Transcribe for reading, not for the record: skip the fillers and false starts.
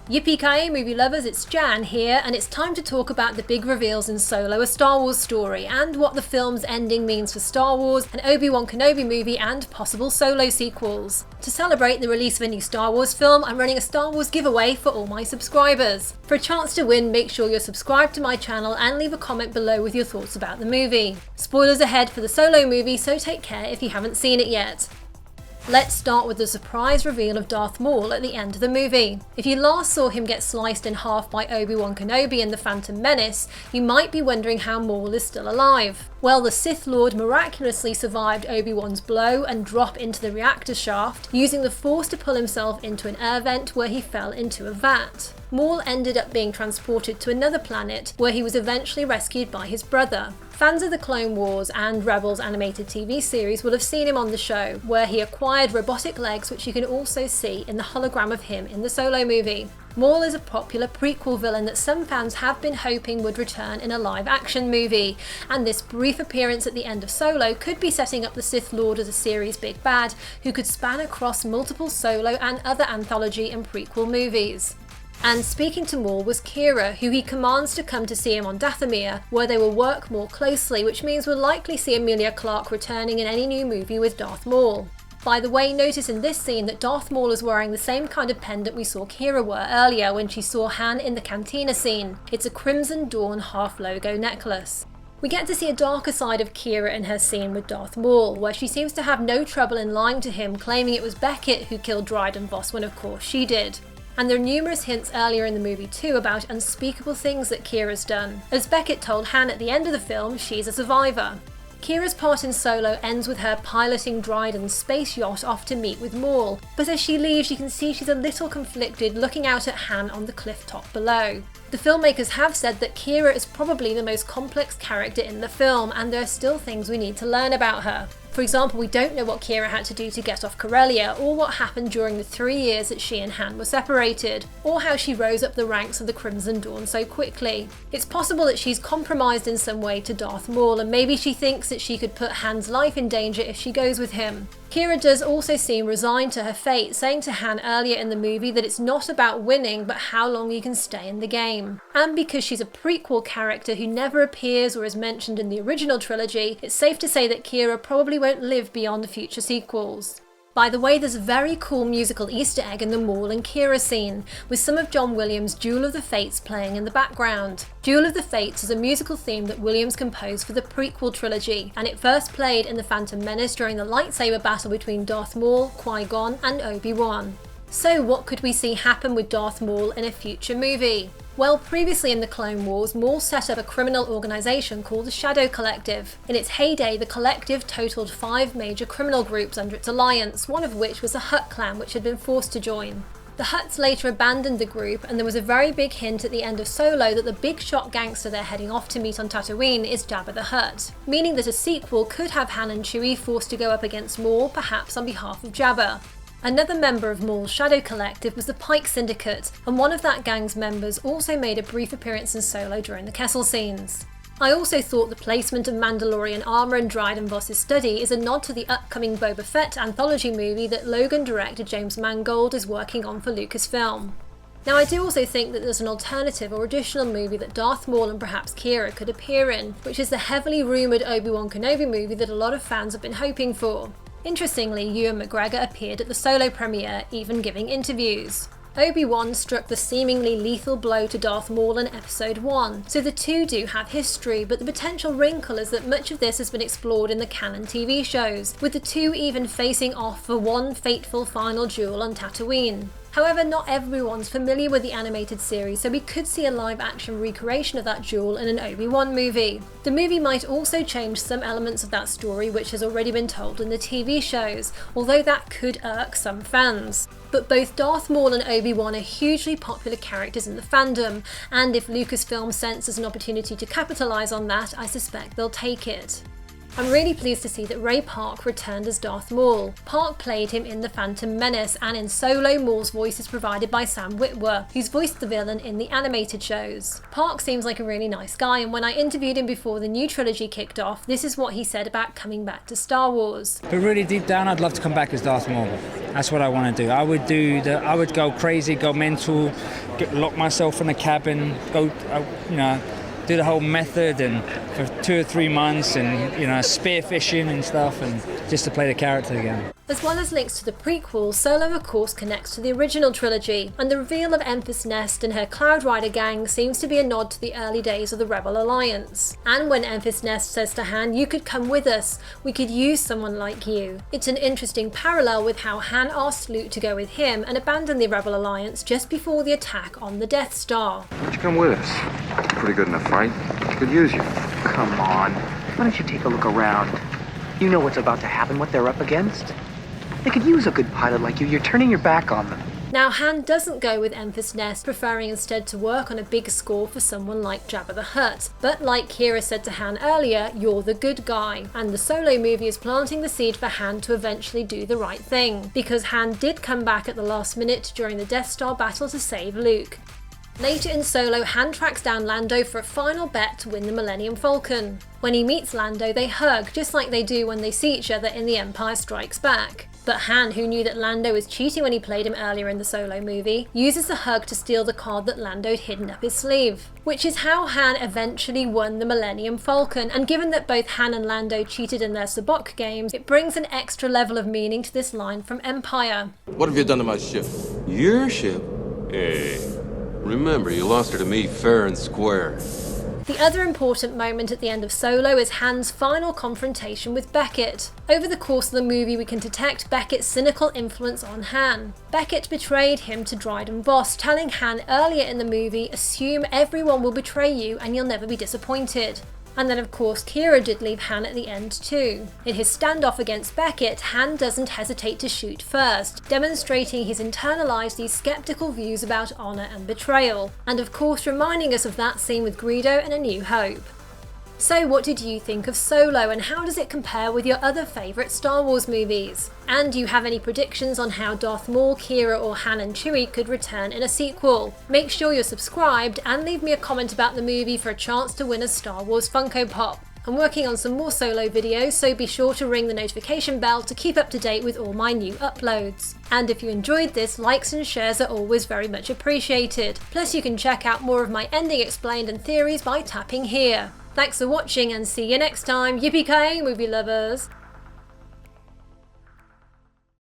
Yippee-ki-yay movie lovers, it's Jan here, and it's time to talk about the big reveals in Solo, a Star Wars story, and what the film's ending means for Star Wars, an Obi-Wan Kenobi movie, and possible Solo sequels. To celebrate the release of a new Star Wars film, I'm running a Star Wars giveaway for all my subscribers. For a chance to win, make sure you're subscribed to my channel and leave a comment below with your thoughts about the movie. Spoilers ahead for the Solo movie, so take care if you haven't seen it yet. Let's start with the surprise reveal of Darth Maul at the end of the movie. If you last saw him get sliced in half by Obi-Wan Kenobi in The Phantom Menace, you might be wondering how Maul is still alive. Well, the Sith Lord miraculously survived Obi-Wan's blow and drop into the reactor shaft, using the Force to pull himself into an air vent where he fell into a vat. Maul ended up being transported to another planet where he was eventually rescued by his brother. Fans of the Clone Wars and Rebels animated TV series will have seen him on the show, where he acquired robotic legs, which you can also see in the hologram of him in the Solo movie. Maul is a popular prequel villain that some fans have been hoping would return in a live-action movie, and this brief appearance at the end of Solo could be setting up the Sith Lord as a series big bad who could span across multiple Solo and other anthology and prequel movies. And speaking to Maul was Qi'ra, who he commands to come to see him on Dathomir, where they will work more closely, which means we'll likely see Emilia Clarke returning in any new movie with Darth Maul. By the way, notice in this scene that Darth Maul is wearing the same kind of pendant we saw Qi'ra wear earlier when she saw Han in the cantina scene. It's a Crimson Dawn half-logo necklace. We get to see a darker side of Qi'ra in her scene with Darth Maul, where she seems to have no trouble in lying to him, claiming it was Beckett who killed Dryden Voss when of course she did. And there are numerous hints earlier in the movie too about unspeakable things that Qi'ra's done. As Beckett told Han at the end of the film, she's a survivor. Qi'ra's part in Solo ends with her piloting Dryden's space yacht off to meet with Maul, but as she leaves you can see she's a little conflicted, looking out at Han on the cliff top below. The filmmakers have said that Qi'ra is probably the most complex character in the film, and there are still things we need to learn about her. For example, we don't know what Qi'ra had to do to get off Corellia, or what happened during the 3 years that she and Han were separated, or how she rose up the ranks of the Crimson Dawn so quickly. It's possible that she's compromised in some way to Darth Maul, and maybe she thinks that she could put Han's life in danger if she goes with him. Qi'ra does also seem resigned to her fate, saying to Han earlier in the movie that it's not about winning, but how long you can stay in the game. And because she's a prequel character who never appears or is mentioned in the original trilogy, it's safe to say that Qi'ra probably won't live beyond the future sequels. By the way, there's a very cool musical Easter egg in the Maul and Qi'ra scene, with some of John Williams' Duel of the Fates playing in the background. Duel of the Fates is a musical theme that Williams composed for the prequel trilogy, and it first played in The Phantom Menace during the lightsaber battle between Darth Maul, Qui-Gon and Obi-Wan. So what could we see happen with Darth Maul in a future movie? Well, previously in the Clone Wars, Maul set up a criminal organisation called the Shadow Collective. In its heyday, the collective totaled 5 major criminal groups under its alliance, one of which was the Hutt clan, which had been forced to join. The Hutts later abandoned the group, and there was a very big hint at the end of Solo that the big shot gangster they're heading off to meet on Tatooine is Jabba the Hutt, meaning that a sequel could have Han and Chewie forced to go up against Maul, perhaps on behalf of Jabba. Another member of Maul's Shadow Collective was the Pike Syndicate, and one of that gang's members also made a brief appearance in Solo during the Kessel scenes. I also thought the placement of Mandalorian armour in Dryden Voss's study is a nod to the upcoming Boba Fett anthology movie that Logan director James Mangold is working on for Lucasfilm. Now, I do also think that there's an alternative or additional movie that Darth Maul and perhaps Qi'ra could appear in, which is the heavily rumoured Obi-Wan Kenobi movie that a lot of fans have been hoping for. Interestingly, Ewan McGregor appeared at the Solo premiere, even giving interviews. Obi-Wan struck the seemingly lethal blow to Darth Maul in Episode 1, so the two do have history, but the potential wrinkle is that much of this has been explored in the canon TV shows, with the two even facing off for one fateful final duel on Tatooine. However, not everyone's familiar with the animated series, so we could see a live-action recreation of that duel in an Obi-Wan movie. The movie might also change some elements of that story which has already been told in the TV shows, although that could irk some fans. But both Darth Maul and Obi-Wan are hugely popular characters in the fandom, and if Lucasfilm senses an opportunity to capitalise on that, I suspect they'll take it. I'm really pleased to see that Ray Park returned as Darth Maul. Park played him in The Phantom Menace, and in Solo, Maul's voice is provided by Sam Witwer, who's voiced the villain in the animated shows. Park seems like a really nice guy, and when I interviewed him before the new trilogy kicked off, this is what he said about coming back to Star Wars. But really deep down, I'd love to come back as Darth Maul. That's what I want to do. I would go crazy, go mental, lock myself in a cabin, go, do the whole method and for 2 or 3 months and, spearfishing and stuff, and just to play the character again. As well as links to the prequel, Solo of course connects to the original trilogy, and the reveal of Enfys Nest and her Cloud Rider gang seems to be a nod to the early days of the Rebel Alliance. And when Enfys Nest says to Han, "You could come with us, we could use someone like you," it's an interesting parallel with how Han asked Luke to go with him and abandon the Rebel Alliance just before the attack on the Death Star. Why don't you come with us? Pretty good in a fight. Could use you. Come on, why don't you take a look around? You know what's about to happen, what they're up against. They could use a good pilot like you. You're turning your back on them. Now Han doesn't go with Enfys Nest, preferring instead to work on a big score for someone like Jabba the Hutt. But like Qi'ra said to Han earlier, you're the good guy. And the Solo movie is planting the seed for Han to eventually do the right thing, because Han did come back at the last minute during the Death Star battle to save Luke. Later in Solo, Han tracks down Lando for a final bet to win the Millennium Falcon. When he meets Lando, they hug, just like they do when they see each other in The Empire Strikes Back. But Han, who knew that Lando was cheating when he played him earlier in the Solo movie, uses the hug to steal the card that Lando'd hidden up his sleeve. Which is how Han eventually won the Millennium Falcon, and given that both Han and Lando cheated in their sabacc games, it brings an extra level of meaning to this line from Empire. What have you done to my ship? Your ship? Hey, remember, you lost her to me fair and square. The other important moment at the end of Solo is Han's final confrontation with Beckett. Over the course of the movie, we can detect Beckett's cynical influence on Han. Beckett betrayed him to Dryden Voss, telling Han earlier in the movie, "Assume everyone will betray you and you'll never be disappointed." And then of course Qi'ra did leave Han at the end too. In his standoff against Beckett, Han doesn't hesitate to shoot first, demonstrating he's internalised these sceptical views about honour and betrayal, and of course reminding us of that scene with Greedo in A New Hope. So what did you think of Solo, and how does it compare with your other favourite Star Wars movies? And do you have any predictions on how Darth Maul, Qi'ra or Han and Chewie could return in a sequel? Make sure you're subscribed and leave me a comment about the movie for a chance to win a Star Wars Funko Pop. I'm working on some more Solo videos, so be sure to ring the notification bell to keep up to date with all my new uploads. And if you enjoyed this, likes and shares are always very much appreciated. Plus you can check out more of my ending explained and theories by tapping here. Thanks for watching and see you next time. Yippee-ki-yay, movie lovers!